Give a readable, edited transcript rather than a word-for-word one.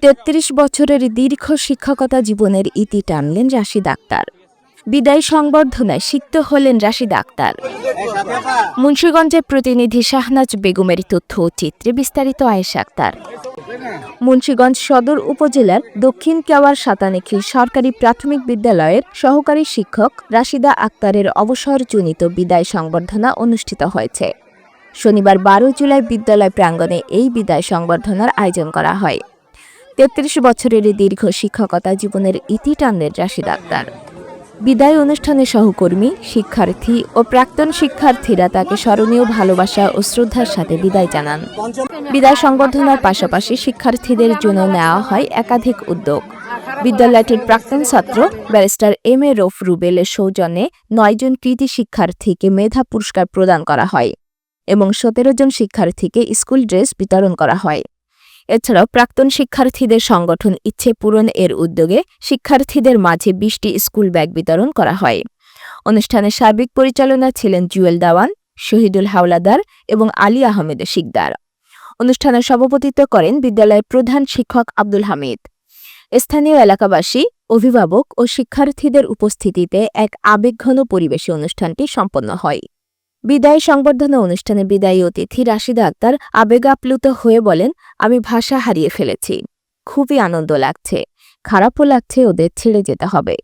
33 বছরের দীর্ঘ শিক্ষকতা জীবনের ইতি টানলেন রাশিদ আক্তার। বিদায় সংবর্ধনায় সিক্ত হলেন রাশিদ আক্তার। মুন্সিগঞ্জের প্রতিনিধি শাহনাজ বেগমের তথ্য ও চিত্রে বিস্তারিত আয়েশা আক্তার। মুন্সিগঞ্জ সদর উপজেলার দক্ষিণ কেওয়ার সাতানিখিল সরকারি প্রাথমিক বিদ্যালয়ের সহকারী শিক্ষক রাশিদা আক্তারের অবসরজনিত বিদায় সংবর্ধনা অনুষ্ঠিত হয়েছে। শনিবার 12 জুলাই বিদ্যালয় প্রাঙ্গণে এই বিদায় সংবর্ধনার আয়োজন করা হয়। 33 বছরের দীর্ঘ শিক্ষকতা জীবনের ইতি টানলেন রাশিদ আক্তার। বিদায় অনুষ্ঠানে সহকর্মী, শিক্ষার্থী ও প্রাক্তন শিক্ষার্থীরা তাকে স্মরণীয় ভালোবাসা ও শ্রদ্ধার সাথে বিদায় জানান। বিদায় সংবর্ধনার পাশাপাশি শিক্ষার্থীদের জন্য নেওয়া হয় একাধিক উদ্যোগ। বিদ্যালয়টির প্রাক্তন ছাত্র ব্যারিস্টার এম.এ. রৌফ রুবেলের সৌজন্যে 9 জন কৃতী শিক্ষার্থীকে মেধা পুরস্কার প্রদান করা হয় এবং 17 জন শিক্ষার্থীকে স্কুল ড্রেস বিতরণ করা হয়। এছাড়াও প্রাক্তন শিক্ষার্থীদের সংগঠন ইচ্ছে পূরণ এর উদ্যোগে শিক্ষার্থীদের মাঝে 20টি স্কুল ব্যাগ বিতরণ করা হয়। অনুষ্ঠানের সার্বিক পরিচালনা ছিলেন জুয়েল দাওয়ান, শহীদুল হাওলাদার এবং আলী আহমেদ শিকদার। অনুষ্ঠানে সভাপতিত্ব করেন বিদ্যালয়ের প্রধান শিক্ষক আব্দুল হামিদ। স্থানীয় এলাকাবাসী, অভিভাবক ও শিক্ষার্থীদের উপস্থিতিতে এক আবেগঘন পরিবেশে অনুষ্ঠানটি সম্পন্ন হয়। বিদায় সংবর্ধনা অনুষ্ঠানে বিদায়ী অতিথি রাশিদা আক্তার আবেগাপ্লুত হয়ে বলেন, আমি ভাষা হারিয়ে ফেলেছি। খুবই আনন্দ লাগছে, খারাপও লাগছে ওদের ছেড়ে যেতে হবে।